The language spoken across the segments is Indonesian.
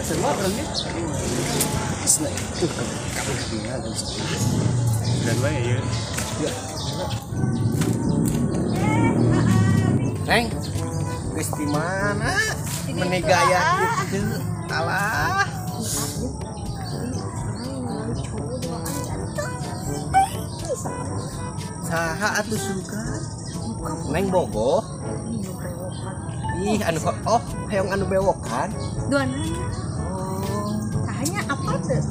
Semua orangnya dan baik ya. Neng, geus di mana? Menegaya gitu. Alah. Saha atuh suka? Neng bogoh. Ih, anu oh, hayang anu bewokan. Duana. Sahanya apa tuh?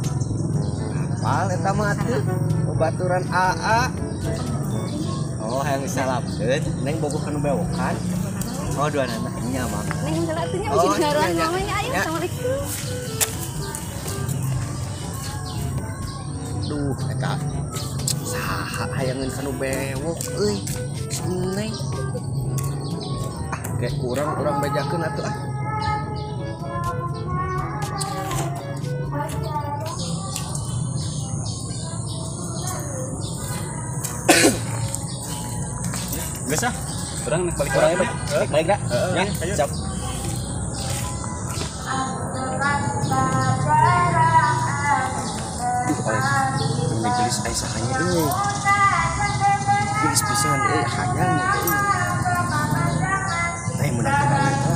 Apal eta mah teh? Baturan AA. Oh, hayang disalapkeun. Neng bogoh kanu bewokan. Oh, duana mah nya mah. Neng salatunya mesti ngaran mamanya. Ayo, assalamualaikum. Duh, eta saha hayangeun kanu bewok euy. Neng. Kayak kurang bejakeun atuh ah. Geus ah. Urang nek balik urang ya. Baik dah. Ya, siap. Duh, ini gelis aya sahanya euy. Gelis pisan hayang euy. Teh menang kita eta.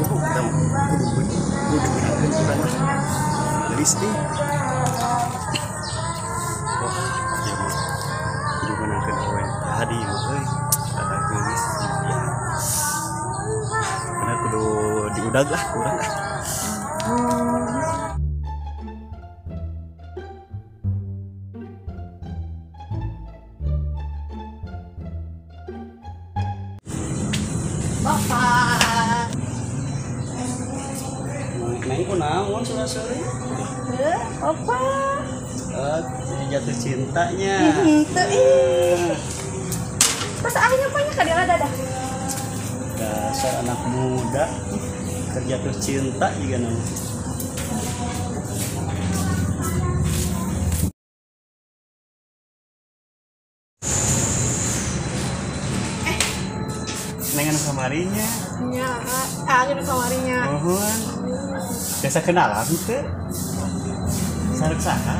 Kudu kita kudu menangkeun urang mah. Gelis teh. Wah, ieu mah. Kudu menangkeun awen. Hadi mah euy. Ada gelis. Bener kudu diudag lah, urang lah. Bapak. Neng kunaon sore-sore? Apa? Jatuh cintanya. Henteu ih. Pas akhirnya banyak ka dia dadah. Dasar anak muda terjatuh cinta juga nama. Neng anu kamarinya. Nya, angin kamarinya. Mohon. Biasa kenalan teh. Sarek saha?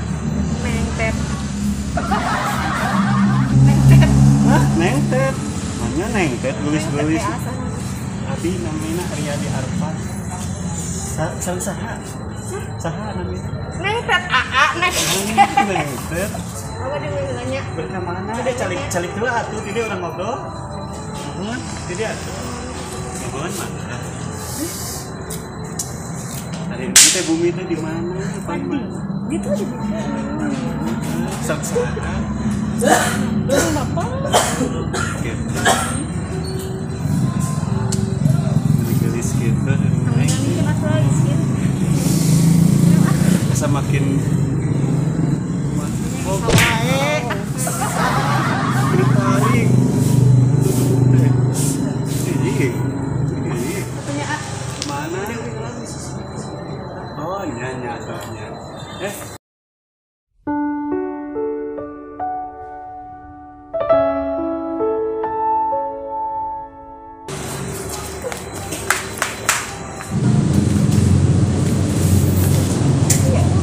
Mengtet. Hah, nengtet. Mana nengtet gelis-gelis. Abi namina Riyadi Arfan. Sarek saha? Saha namina? Mengtet AA Nengtet. Apa dimulanya? Berkamana? Calik dua atuh, jadi orang ngobrol. Mohon, jadi atuh. Mohon mana? Hari ini teh bumi teh di mana? Padi. Gitu di Saksaka. Kenapa? Gitu. Gelis gitu. Mungkin masalah iskin. Bisa makin Baik. paling. Punya A. Mana? Oh, nyanyi ataunya. Ya,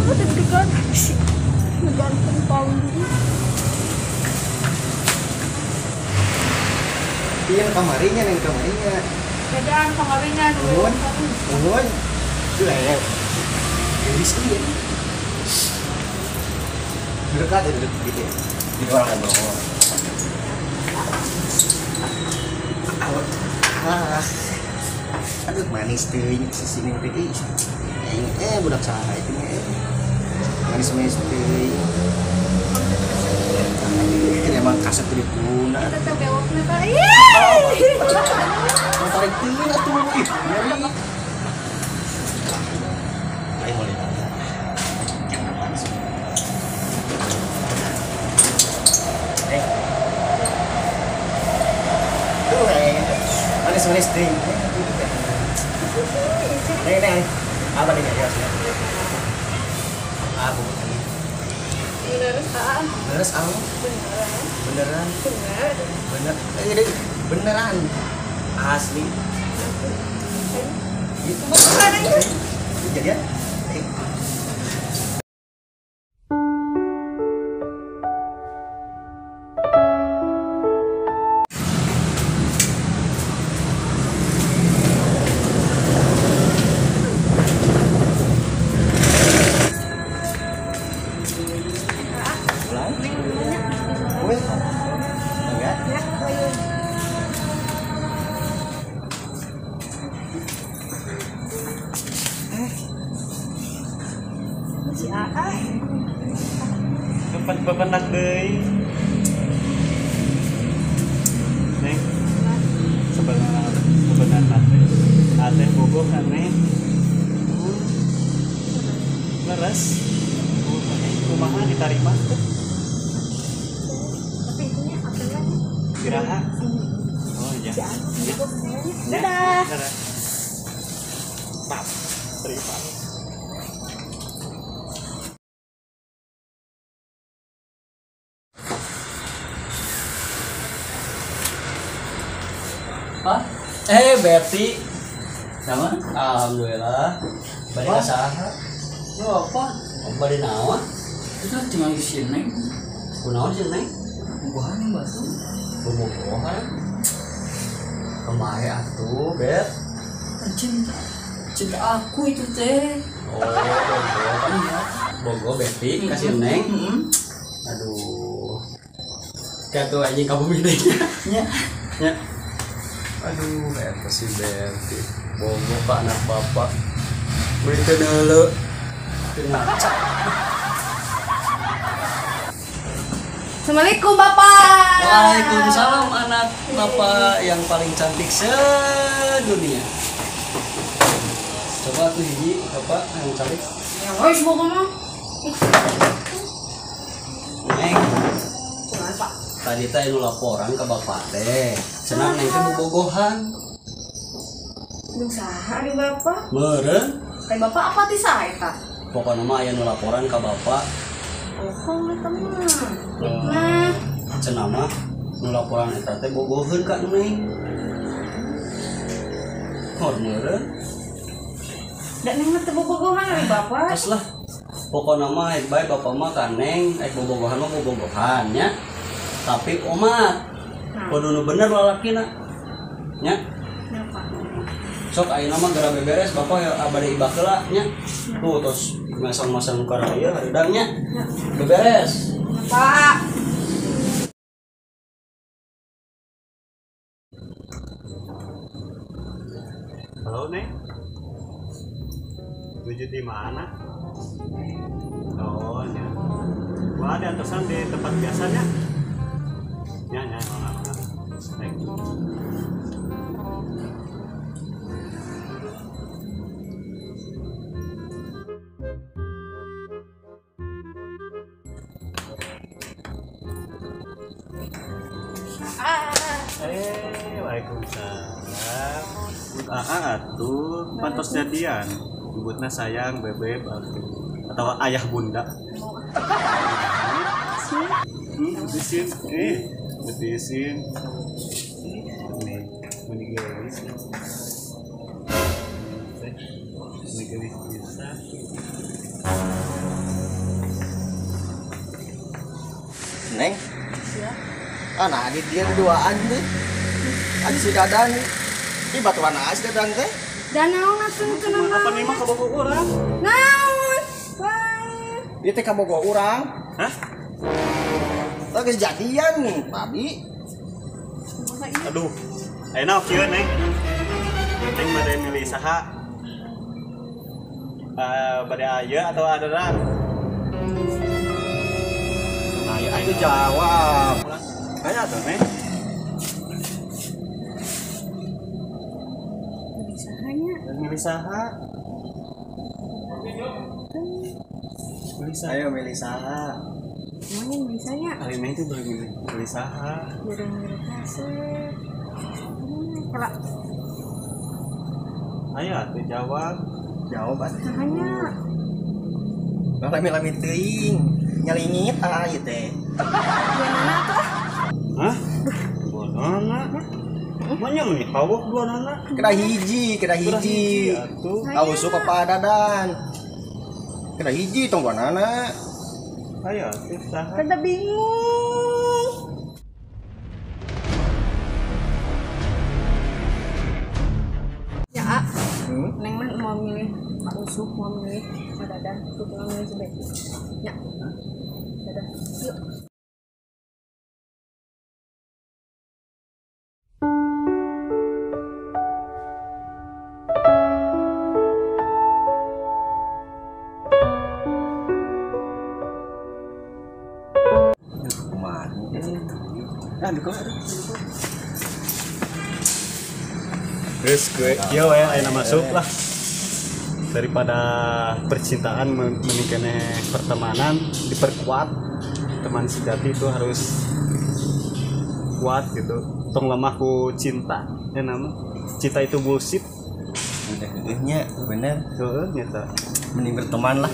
udah deg-degan sih. Ngegantung tahun dulu. Iya kamarinya neng kamarinya. Bedaan kamarinya dulu. Nuhun. Lewat. Gelis ieu. Dekat duduk gitu ya. Di orang kan bawah. Aduh manis teuing sisine teh. Budak saha itu manis-manis teuing. Emang kasep di puna. Tetep bewokna tah. Tarik teuing atuh. Ih, nyeri. Ayo mulai. Manis-manis teuing. Neng, apa nih ya? Aku Beneran. Beres al. Beneran. Beneran. Bener. Bener. Beneran. Asli. Gitu Beneran aja. kejadian. Wih, enggak? Ya, si AA. Tempat bebenak deui. Neng. Sebenarnya teh bogoh kan neng. Leres. Kumaha diterima tuh. Tapi itunya apa lagi? Kiraha. Oh iya. Si AA. Ya. Dadah. Dadah. Pap. Terima. Hah? Berti. Sama? Alhamdulillah. Bari ka saha? Lu apa? Bari naon? Itu tinggal di sini. Kunaon sih, Neng? Bukan yang batu. Bobogohan. Kemahe atuh, Bet. Cinta. Cinta aku itu teh. Oh, bogo. Bogo Betty kasih Neng. Aduh. Katu anjing kamu bedanya. Nya. Aduh, eta si Berti. Bogo ka anak bapak. Beli teu deuleu. Teu ngaca. Assalamualaikum Bapak. Waalaikumsalam anak bapak yang paling cantik sedunia. Coba tuh hiji bapak yang cantik. Ya wes mau ngomong. Neng, Kenapa? tadi teh nu laporan ke bapak teh. Senang neng teh bobogohan. Duh saha di Bapak? Meureun. Teh Bapak apa ti saha eta? Pokoknya mah aya nu laporan ke bapak. Oh, eta mah. Nah, Cenah mah nu laporan eta teh bogoheun ka neng. Hor meureun. da neng teh bobogohan ari Bapak. Tos lah. Pokoknya mah baik bapak mah kan neng, bobogohan mah bobogohan nya. Tapi omat kudu nu bener lalakina. Nya. Kenapa? Sok ayeuna mah gara beberes bapak ya abade ibak heula nya. Tuh tos masang-masang ka raya hareudangnya. Beberes. Pak. Halo Neng. Tuju di mana? Oh ya. Wah ada antosan di tempat biasanya. Ya, mana. Neng. Waalaikumsalam. Atuh pantos jadian. Ibutna sayang bebek atau ayah bunda. Betisin. Betisin. Ini gelis. Ini gelis bisa. Neng. Nah, di dia duaan tuh. Ada si Dadan. Ini batuan as Dadan teh. Dan naon atuh kenapa? Apa nih mah kabogo urang? Naon? Wah. Dia teh kabogo urang. Hah? Geus jadian, Babi. Aduh. Ayeuna kieu Neng. Neng bade milih saha? Bade aya atau aderan? Aya Itu jawab. Aya tuh Neng. Sahanya. Milih saha? Milih saha? Ayo milih saha. Emangnya misalnya Hari ini tuh milih saha? nyuruh kasih. Kalau Ayo tuh jawab. Jawab atuh. sahanya lami-lami teuing nyalingit ieu teh. Dua nana tuh. Hah? Dua nana. Manya meni pawok dua nana. Kena hiji Atuh. tahu suka padadan. Kena hiji tong dua nana. Aya teh saha? Kada bingung. Ya, Neng mah mau milih Pak Usuk, mau milih Pak Dadan, tuh mau milih Subeki. Ya, dadah, yuk. Kumaha? Terus gue kieu we ayeuna masuk lah. Daripada percintaan menikene pertemanan diperkuat. Teman sejati itu harus kuat gitu. Tong lemah ku cinta. Ya nama. Cinta itu bullshit. Nya bener. Heeh, nyata. Mending berteman lah.